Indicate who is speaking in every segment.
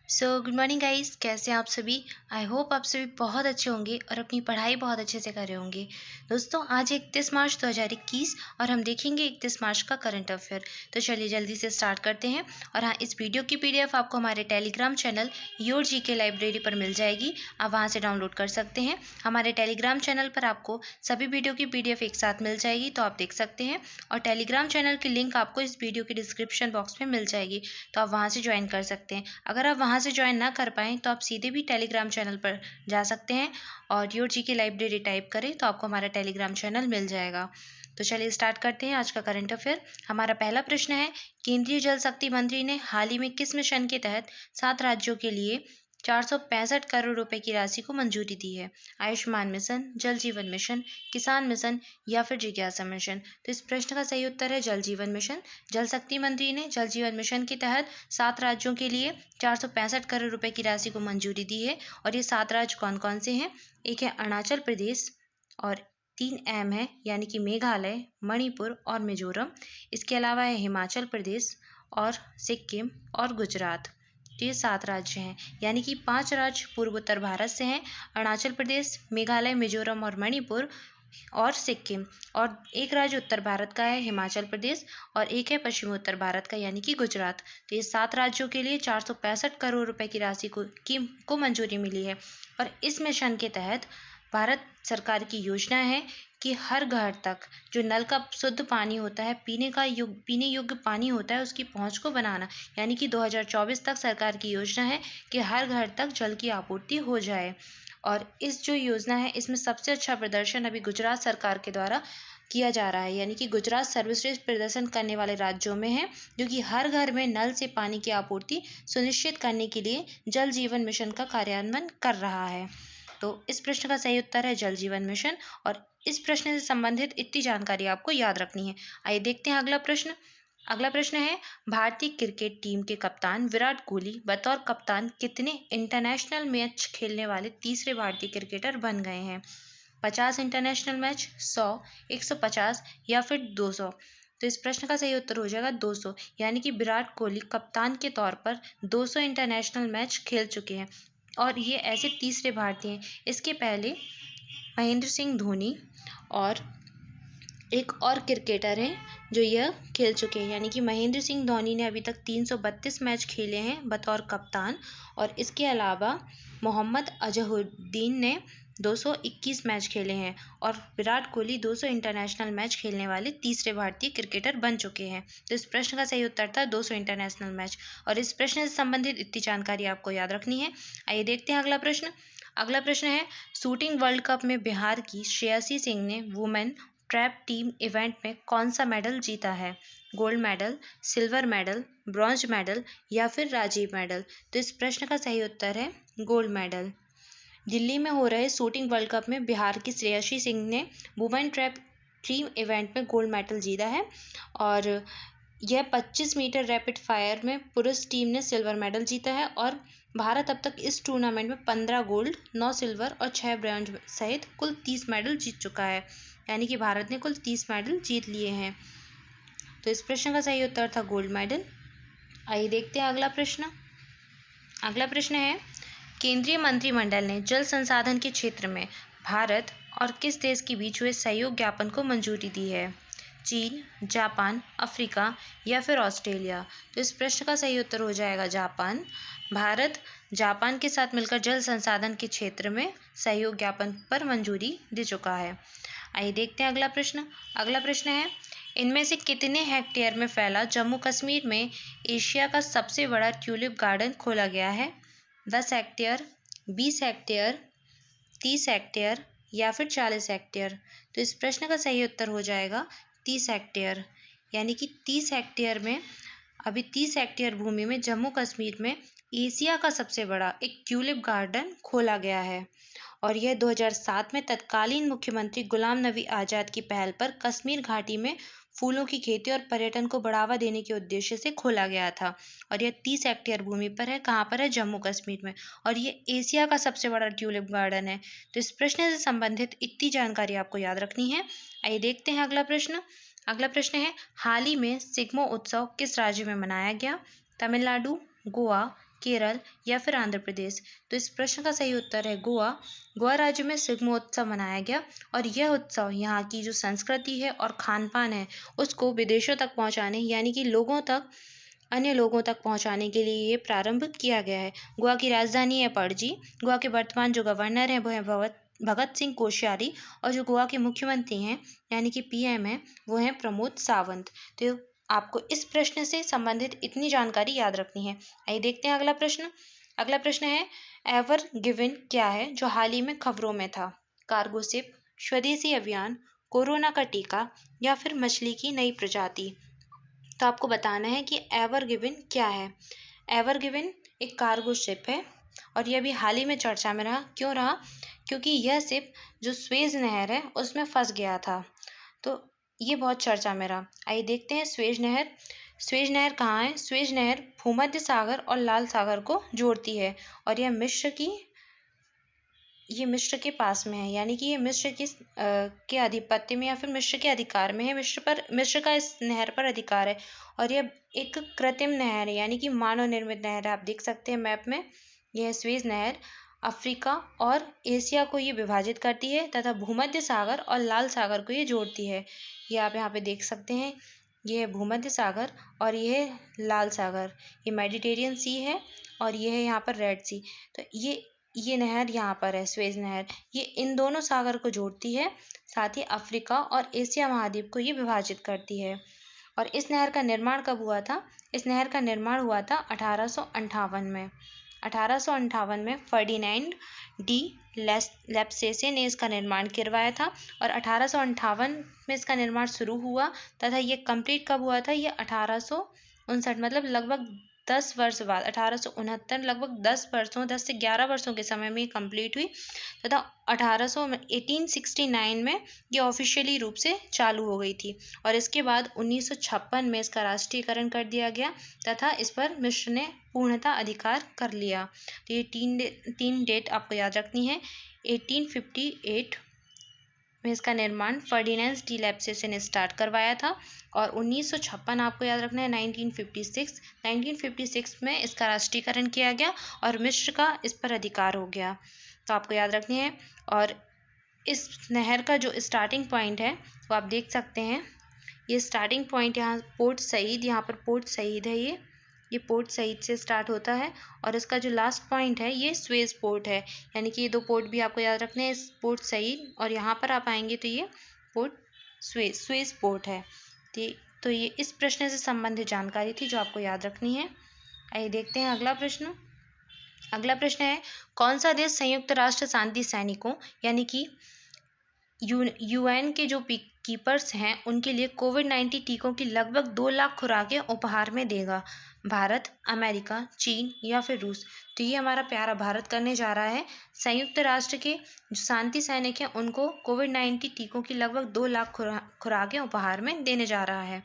Speaker 1: Good morning guys, कैसे हैं आप सभी। आई होप आप सभी बहुत अच्छे होंगे और अपनी पढ़ाई बहुत अच्छे से कर रहे होंगे। दोस्तों, आज 31 मार्च 2021 और हम देखेंगे 31 मार्च का करंट अफेयर। तो चलिए जल्दी से स्टार्ट करते हैं। और हाँ, इस वीडियो की पीडीएफ आपको हमारे Telegram channel your GK library पर मिल जाएगी। आप वहाँ से डाउनलोड कर सकते हैं। हमारे टेलीग्राम चैनल पर आपको सभी वीडियो की पीडीएफ एक साथ मिल जाएगी, तो आप देख सकते हैं। और टेलीग्राम चैनल की लिंक आपको इस वीडियो के डिस्क्रिप्शन बॉक्स में मिल जाएगी, तो आप वहाँ से ज्वाइन कर सकते हैं। अगर आप वहाँ से ज्वाइन ना कर पाएँ तो आप सीधे भी टेलीग्राम चैनल पर जा सकते हैं और योर जीके लाइब्रेरी टाइप करें तो आपको हमारा टेलीग्राम चैनल मिल जाएगा। तो चलिए स्टार्ट करते हैं आज का करंट अफेयर। हमारा पहला प्रश्न है, केंद्रीय जल शक्ति मंत्री ने हाल ही में किस मिशन के तहत 7 राज्यों के लिए 465 करोड़ रुपए की राशि को मंजूरी दी है? आयुष्मान मिशन, जल जीवन मिशन, किसान मिशन या फिर जिज्ञासा मिशन। तो इस प्रश्न का सही उत्तर है जल जीवन मिशन। जल शक्ति मंत्री ने जल जीवन मिशन के तहत 7 राज्यों के लिए 465 करोड़ रुपए की राशि को मंजूरी दी है। और ये 7 राज्य कौन कौन से हैं? एक है अरुणाचल प्रदेश, और 3 अहम है यानी कि मेघालय, मणिपुर और मिजोरम। इसके अलावा है हिमाचल प्रदेश और सिक्किम और गुजरात। तो ये 7 राज्य हैं, यानी कि 5 राज्य पूर्वोत्तर भारत से हैं, अरुणाचल प्रदेश, मेघालय, मिजोरम और मणिपुर और सिक्किम। और एक राज्य उत्तर भारत का है, हिमाचल प्रदेश, और एक है पश्चिमी उत्तर भारत का यानी कि गुजरात। तो ये 7 राज्यों के लिए 465 करोड़ रुपए की राशि को मंजूरी मिली है। और इस मिशन के तहत भारत सरकार की योजना है कि हर घर तक जो नल का शुद्ध पानी होता है, पीने योग्य पानी होता है, उसकी पहुंच को बनाना। यानी कि 2024 तक सरकार की योजना है कि हर घर तक जल की आपूर्ति हो जाए। और इस जो योजना है, इसमें सबसे अच्छा प्रदर्शन अभी गुजरात सरकार के द्वारा किया जा रहा है, यानी कि गुजरात सर्वश्रेष्ठ प्रदर्शन करने वाले राज्यों में है, जो कि हर घर में नल से पानी की आपूर्ति सुनिश्चित करने के लिए जल जीवन मिशन का कार्यान्वयन कर रहा है। तो इस प्रश्न का सही उत्तर है जल जीवन मिशन। और इस प्रश्न से संबंधित इतनी जानकारी आपको याद रखनी है। आइए देखते हैं अगला प्रश्न। अगला प्रश्न है, भारतीय क्रिकेट टीम के कप्तान विराट कोहली बतौर कप्तान कितने इंटरनेशनल मैच खेलने वाले तीसरे भारतीय क्रिकेटर बन गए हैं? 50 इंटरनेशनल मैच, 100, 150 या फिर 200। तो इस प्रश्न का सही उत्तर हो जाएगा 200, यानी कि विराट कोहली कप्तान के तौर पर 200 इंटरनेशनल मैच खेल चुके हैं और ये ऐसे तीसरे भारतीय हैं। इसके पहले महेंद्र सिंह धोनी और एक और क्रिकेटर हैं जो यह खेल चुके हैं, यानी कि महेंद्र सिंह धोनी ने अभी तक 332 मैच खेले हैं बतौर कप्तान। और इसके अलावा मोहम्मद अजहरुद्दीन ने 221 मैच खेले हैं। और विराट कोहली 200 इंटरनेशनल मैच खेलने वाले तीसरे भारतीय क्रिकेटर बन चुके हैं। तो इस प्रश्न का सही उत्तर था 200 इंटरनेशनल मैच। और इस प्रश्न से संबंधित इतनी जानकारी आपको याद रखनी है। आइए देखते हैं अगला प्रश्न। अगला प्रश्न है, शूटिंग वर्ल्ड कप में बिहार की श्रेयसी सिंह ने वुमेन ट्रैप टीम इवेंट में कौन सा मेडल जीता है? Gold medal, silver medal, bronze medal या फिर राजीव मेडल। तो इस प्रश्न का सही उत्तर है गोल्ड मेडल। दिल्ली में हो रहे शूटिंग वर्ल्ड कप में बिहार की श्रेयसी सिंह ने वुमेन ट्रैप टीम इवेंट में गोल्ड मेडल जीता है। और यह 25 मीटर रैपिड फायर में पुरुष टीम ने सिल्वर मेडल जीता है। और भारत अब तक इस टूर्नामेंट में 15 गोल्ड, 9 सिल्वर और 6 ब्रॉन्ज सहित कुल 30 मेडल जीत चुका है, यानी कि भारत ने कुल 30 मेडल जीत लिए हैं। तो इस प्रश्न का सही उत्तर था गोल्ड मेडल। आइए देखते हैं अगला प्रश्न। अगला प्रश्न है, केंद्रीय मंत्रिमंडल ने जल संसाधन के क्षेत्र में भारत और किस देश के बीच हुए सहयोग ज्ञापन को मंजूरी दी है? चीन, जापान, अफ्रीका या फिर ऑस्ट्रेलिया। तो इस प्रश्न का सही उत्तर हो जाएगा जापान। भारत जापान के साथ मिलकर जल संसाधन के क्षेत्र में सहयोग ज्ञापन पर मंजूरी दे चुका है। आइए देखते हैं अगला प्रश्न। अगला प्रश्न है, इनमें से कितने हेक्टेयर में फैला जम्मू कश्मीर में एशिया का सबसे बड़ा ट्यूलिप गार्डन खोला गया है? 10 हेक्टेयर, 20 हेक्टेयर, 30 हेक्टेयर या फिर 40 हेक्टेयर। तो इस प्रश्न का सही उत्तर हो जाएगा 30 हेक्टेयर, यानी कि 30 हेक्टेयर में अभी 30 हेक्टेयर भूमि में जम्मू कश्मीर में एशिया का सबसे बड़ा एक ट्यूलिप गार्डन खोला गया है। और यह 2007 में तत्कालीन मुख्यमंत्री गुलाम नबी आज़ाद की पहल पर कश्मीर घाटी में फूलों की खेती और पर्यटन को बढ़ावा देने के उद्देश्य से खोला गया था। और यह 30 हेक्टेयर भूमि पर है। कहाँ पर है? जम्मू कश्मीर में। और ये एशिया का सबसे बड़ा ट्यूलिप गार्डन है। तो इस प्रश्न से संबंधित इतनी जानकारी आपको याद रखनी है। आइए देखते हैं अगला प्रश्न। अगला प्रश्न है, हाल ही में सिग्मो उत्सव किस राज्य में मनाया गया? तमिलनाडु, गोवा, केरल या फिर आंध्र प्रदेश? तो इस प्रश्न का सही उत्तर है गोवा। गोवा राज्य में सिग्मोत्सव मनाया गया और यह उत्सव यहाँ की जो संस्कृति है और खान पान है उसको विदेशों तक पहुँचाने यानी कि अन्य लोगों तक पहुंचाने के लिए ये प्रारंभ किया गया है। गोवा की राजधानी है पणजी। गोवा के वर्तमान जो गवर्नर हैं वो हैं भगत सिंह कोश्यारी और जो गोवा के मुख्यमंत्री हैं यानी कि पीएम हैं वो हैं प्रमोद सावंत। तो आपको इस प्रश्न से संबंधित इतनी जानकारी याद रखनी है। आइए देखते हैं अगला प्रश्न। अगला प्रश्न है एवर गिवन क्या है जो हाल ही में खबरों में था? कार्गो शिप, स्वदेशी अभियान, कोरोना का टीका या फिर मछली की नई प्रजाति? तो आपको बताना है कि एवर गिवन क्या है। एवर गिवन एक कार्गो शिप है और यह भी हाल ही में चर्चा में रहा। क्यों रहा? क्योंकि यह शिप जो स्वेज नहर है उसमें फंस गया था, तो ये बहुत चर्चा में रहा। आइए देखते हैं स्वेज नहर। स्वेज नहर कहाँ है? स्वेज नहर भूमध्य सागर और लाल सागर को जोड़ती है और यह मिस्र के पास में है, यानी कि ये मिस्र के आधिपत्य में या फिर मिस्र के अधिकार में है। मिस्र का इस नहर पर अधिकार है और यह एक कृत्रिम नहर है यानी कि मानव निर्मित नहर है। आप देख सकते हैं मैप में, यह स्वेज नहर अफ्रीका और एशिया को ये विभाजित करती है तथा भूमध्य सागर और लाल सागर को ये जोड़ती है। ये आप यहाँ पे देख सकते हैं, ये है भूमध्य सागर और ये है लाल सागर। ये मेडिटेरियन सी है और ये है यहाँ पर रेड सी। तो ये नहर यहाँ पर है, स्वेज नहर। ये इन दोनों सागर को जोड़ती है, साथ ही अफ्रीका और एशिया महाद्वीप को ये विभाजित करती है। और इस नहर का निर्माण कब हुआ था? इस नहर का निर्माण हुआ था 1858 में। 1858 में फर्डिनेंड डी लेप्सेसे ने इसका निर्माण करवाया था और 1858 में इसका निर्माण शुरू हुआ तथा ये कंप्लीट कब हुआ था? ये 1859 मतलब लगभग 10 वर्ष बाद 1869 लगभग 10 से 11 वर्षों के समय में ये कंप्लीट हुई तथा 1869 में ये ऑफिशियली रूप से चालू हो गई थी और इसके बाद 1956 में इसका राष्ट्रीयकरण कर दिया गया तथा इस पर मिस्र ने पूर्णतः अधिकार कर लिया। तो ये तीन डेट आपको याद रखनी है। 1858 में इसका निर्माण फर्डिनेंड डी लेप्सेसे ने स्टार्ट करवाया था और 1956 आपको याद रखना है 1956 में इसका राष्ट्रीयकरण किया गया और मिस्र का इस पर अधिकार हो गया। तो आपको याद रखनी है। और इस नहर का जो स्टार्टिंग पॉइंट है वो आप देख सकते हैं। ये स्टार्टिंग पॉइंट यहाँ पोर्ट सईद, यहाँ पर पोर्ट सईद है। ये पोर्ट सईद से स्टार्ट होता है और इसका जो लास्ट पॉइंट है ये स्वेज पोर्ट है, यानी कि ये दो पोर्ट भी आपको याद रखने हैं, पोर्ट सईद और यहाँ पर आप आएंगे तो ये पोर्ट स्वेज पोर्ट है। तो ये इस प्रश्न से संबंधित जानकारी थी जो आपको याद रखनी है। आइए देखते हैं अगला प्रश्न। अगला प्रश्न है कौन सा देश संयुक्त राष्ट्र शांति सैनिकों यानी कि यूएन के जो कीपर्स हैं उनके लिए कोविड-19 टीकों की लगभग 2 लाख खुराकें उपहार में देगा? भारत, अमेरिका, चीन या फिर रूस? तो ये हमारा प्यारा भारत करने जा रहा है। संयुक्त राष्ट्र के जो शांति सैनिक हैं उनको कोविड-19 टीकों की लगभग 2 लाख खुराकें उपहार में देने जा रहा है।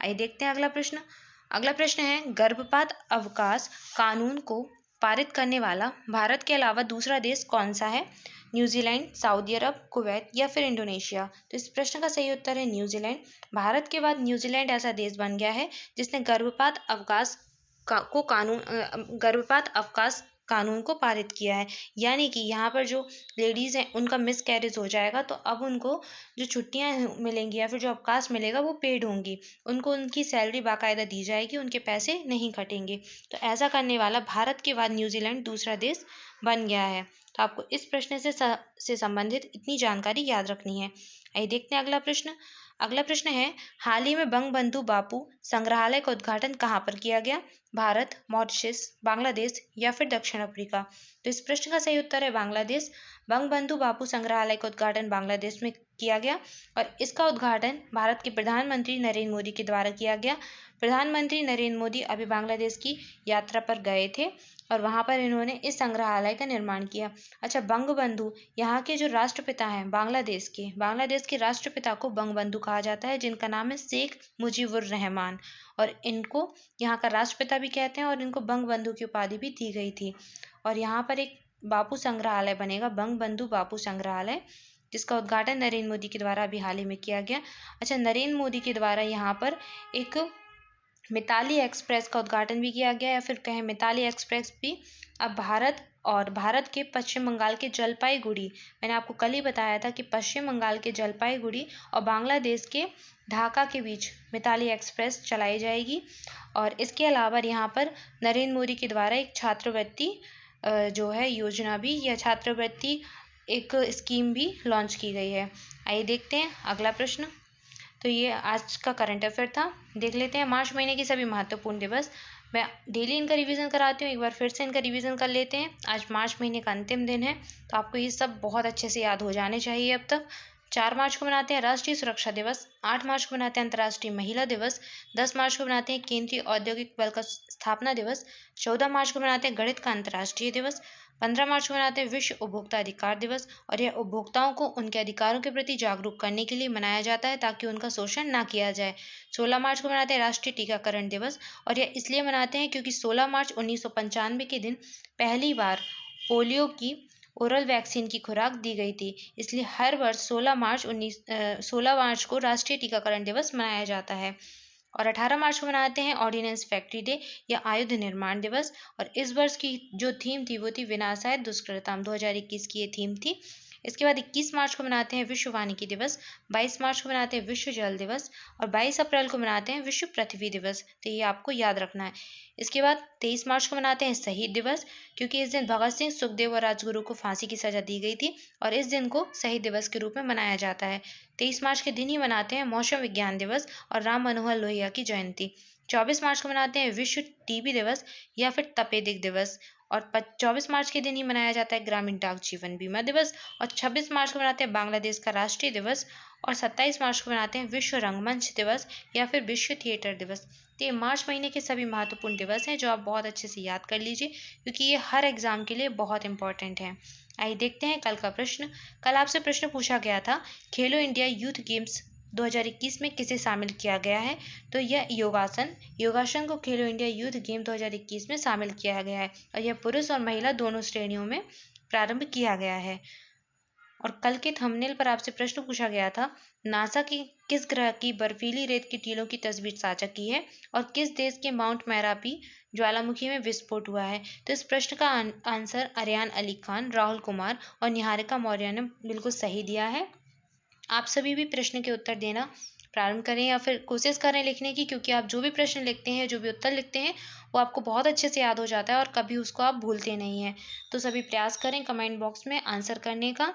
Speaker 1: आइए देखते हैं अगला प्रश्न। अगला प्रश्न है गर्भपात अवकाश कानून को पारित करने वाला भारत के अलावा दूसरा देश कौन सा है? न्यूजीलैंड, सऊदी अरब, कुवैत या फिर इंडोनेशिया? तो इस प्रश्न का सही उत्तर है न्यूजीलैंड। भारत के बाद न्यूजीलैंड ऐसा देश बन गया है जिसने गर्भपात अवकाश कानून को पारित किया है, यानी कि यहाँ पर जो लेडीज़ हैं उनका मिस कैरेज हो जाएगा तो अब उनको जो छुट्टियाँ मिलेंगी या फिर जो अवकाश मिलेगा वो पेड होंगी, उनको उनकी सैलरी बाकायदा दी जाएगी, उनके पैसे नहीं कटेंगे। तो ऐसा करने वाला भारत के बाद न्यूजीलैंड दूसरा देश बन गया है। तो आपको इस प्रश्न से संबंधित इतनी जानकारी याद रखनी है। आइए देखते हैं अगला प्रश्न। अगला प्रश्न है हाल ही में बंगबंधु बापू संग्रहालय का उद्घाटन कहाँ पर किया गया? भारत, मॉरिशस, बांग्लादेश या फिर दक्षिण अफ्रीका? तो इस प्रश्न का सही उत्तर है बांग्लादेश। बंगबंधु बापू संग्रहालय का उद्घाटन बांग्लादेश में किया गया और इसका उद्घाटन भारत के प्रधानमंत्री नरेंद्र मोदी के द्वारा किया गया। प्रधानमंत्री नरेंद्र मोदी अभी बांग्लादेश की यात्रा पर गए थे और वहाँ पर इन्होंने इस संग्रहालय का निर्माण किया। अच्छा, बंगबंधु यहाँ के जो राष्ट्रपिता हैं बांग्लादेश के राष्ट्रपिता को बंगबंधु कहा जाता है, जिनका नाम है शेख मुजीबुर रहमान, और इनको यहाँ का राष्ट्रपिता भी कहते हैं और इनको बंगबंधु की उपाधि भी दी गई थी। और यहाँ पर एक बापू संग्रहालय बनेगा, बंगबंधु बापू संग्रहालय, जिसका उद्घाटन नरेंद्र मोदी के द्वारा अभी हाल ही में किया गया। अच्छा, नरेंद्र मोदी के द्वारा यहाँ पर एक मिताली एक्सप्रेस का उद्घाटन भी किया गया, या फिर कहें मिताली एक्सप्रेस भी अब भारत के पश्चिम बंगाल के जलपाईगुड़ी, मैंने आपको कल ही बताया था कि पश्चिम बंगाल के जलपाईगुड़ी और बांग्लादेश के ढाका के बीच मिताली एक्सप्रेस चलाई जाएगी। और इसके अलावा यहाँ पर नरेंद्र मोदी के द्वारा एक छात्रवृत्ति जो है योजना भी, या छात्रवृत्ति एक स्कीम भी लॉन्च की गई है। आइए देखते हैं अगला प्रश्न। तो ये आज का करंट अफेयर था। देख लेते हैं मार्च महीने की सभी महत्वपूर्ण दिवस। मैं डेली इनका रिवीजन कराती हूँ, एक बार फिर से इनका रिवीजन कर लेते हैं। आज मार्च महीने का अंतिम दिन है, तो आपको ये सब बहुत अच्छे से याद हो जाने चाहिए अब तक। 4 मार्च को मनाते हैं राष्ट्रीय सुरक्षा दिवस, 8 मार्च को मनाते हैं अंतर्राष्ट्रीय महिला दिवस, 10 मार्च को मनाते हैं केंद्रीय औद्योगिक बल का स्थापना दिवस, 14 मार्च को मनाते हैं गणित का अंतर्राष्ट्रीय दिवस, 15 मार्च को मनाते हैं विश्व उपभोक्ता अधिकार दिवस, और यह उपभोक्ताओं को उनके अधिकारों के प्रति जागरूक करने के लिए मनाया जाता है ताकि उनका शोषण ना किया जाए। 16 मार्च को मनाते हैं राष्ट्रीय टीकाकरण दिवस, और यह इसलिए मनाते हैं क्योंकि 16 मार्च 1995 के दिन पहली बार पोलियो की ओरल वैक्सीन की खुराक दी गई थी, इसलिए हर वर्ष 16 मार्च को राष्ट्रीय टीकाकरण दिवस मनाया जाता है। और 18 मार्च को मनाते हैं ऑर्डिनेंस फैक्ट्री डे या आयुध निर्माण दिवस, और इस वर्ष की जो थीम थी वो थी विनाशाय दुष्कृतम, 2021 की ये थीम थी। इसके बाद 21 मार्च को मनाते हैं विश्व वानिकी दिवस, 22 मार्च को मनाते हैं विश्व जल दिवस, और 22 अप्रैल को मनाते हैं विश्व पृथ्वी दिवस। तो ये आपको याद रखना है। इसके बाद 23 मार्च को मनाते हैं शहीद दिवस, क्योंकि इस दिन भगत सिंह, सुखदेव और राजगुरु को फांसी की सजा दी गई थी, और इस दिन को शहीद दिवस के रूप में मनाया जाता है। 23 मार्च के दिन ही मनाते हैं मौसम विज्ञान दिवस और राम मनोहर लोहिया की जयंती। 24 मार्च को मनाते हैं विश्व टीबी दिवस या फिर तपेदिक दिवस, और 24 मार्च के दिन ही मनाया जाता है ग्रामीण डाक जीवन बीमा दिवस, और 26 मार्च को मनाते हैं बांग्लादेश का राष्ट्रीय दिवस, और 27 मार्च को मनाते हैं विश्व रंगमंच दिवस या फिर विश्व थिएटर दिवस। तो ये मार्च महीने के सभी महत्वपूर्ण दिवस हैं जो आप बहुत अच्छे से याद कर लीजिए, क्योंकि ये हर एग्जाम के लिए बहुत इंपॉर्टेंट है। आइए देखते हैं कल का प्रश्न। कल आपसे प्रश्न पूछा गया था खेलो इंडिया यूथ गेम्स 2021 में किसे शामिल किया गया है। तो यह योगासन को खेलो इंडिया यूथ गेम 2021 में शामिल किया गया है, और यह पुरुष और महिला दोनों श्रेणियों में प्रारंभ किया गया है। और कल के थंबनेल पर आपसे प्रश्न पूछा गया था नासा की किस ग्रह की बर्फीली रेत की टीलों की तस्वीर साझा की है, और किस देश के माउंट मैरापी ज्वालामुखी में विस्फोट हुआ है। तो इस प्रश्न का आंसर अरियान अली खान, राहुल कुमार और निहारिका मौर्य ने बिल्कुल सही दिया है। आप सभी भी प्रश्न के उत्तर देना प्रारंभ करें, या फिर कोशिश करें लिखने की, क्योंकि आप जो भी प्रश्न लिखते हैं, जो भी उत्तर लिखते हैं, वो आपको बहुत अच्छे से याद हो जाता है और कभी उसको आप भूलते नहीं हैं। तो सभी प्रयास करें कमेंट बॉक्स में आंसर करने का।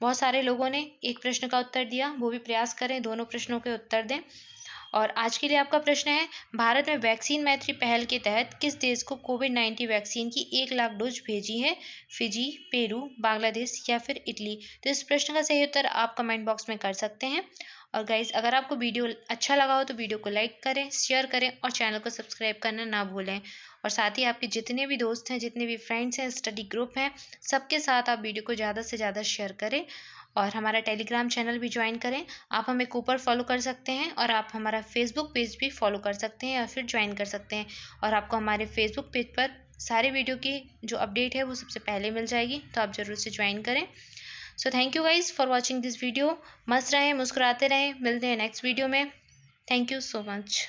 Speaker 1: बहुत सारे लोगों ने एक प्रश्न का उत्तर दिया, वो भी प्रयास करें दोनों प्रश्नों के उत्तर दें। और आज के लिए आपका प्रश्न है भारत में वैक्सीन मैत्री पहल के तहत किस देश को कोविड-19 वैक्सीन की 1 लाख डोज भेजी है, फिजी, पेरू, बांग्लादेश या फिर इटली। तो इस प्रश्न का सही उत्तर आप कमेंट बॉक्स में कर सकते हैं। और गाइज, अगर आपको वीडियो अच्छा लगा हो तो वीडियो को लाइक करें, शेयर करें और चैनल को सब्सक्राइब करना ना भूलें। और साथ ही आपके जितने भी दोस्त हैं, जितने भी फ्रेंड्स हैं, स्टडी ग्रुप हैं, सबके साथ आप वीडियो को ज़्यादा से ज़्यादा शेयर करें, और हमारा टेलीग्राम चैनल भी ज्वाइन करें। आप हमें कूपर फॉलो कर सकते हैं, और आप हमारा फेसबुक पेज भी फॉलो कर सकते हैं या फिर ज्वाइन कर सकते हैं, और आपको हमारे फेसबुक पेज पर सारे वीडियो की जो अपडेट है वो सबसे पहले मिल जाएगी, तो आप ज़रूर से ज्वाइन करें। So thank you guys for watching this video. मस्त रहें, मुस्कुराते रहें, मिलते हैं नेक्स्ट वीडियो में। Thank you so much.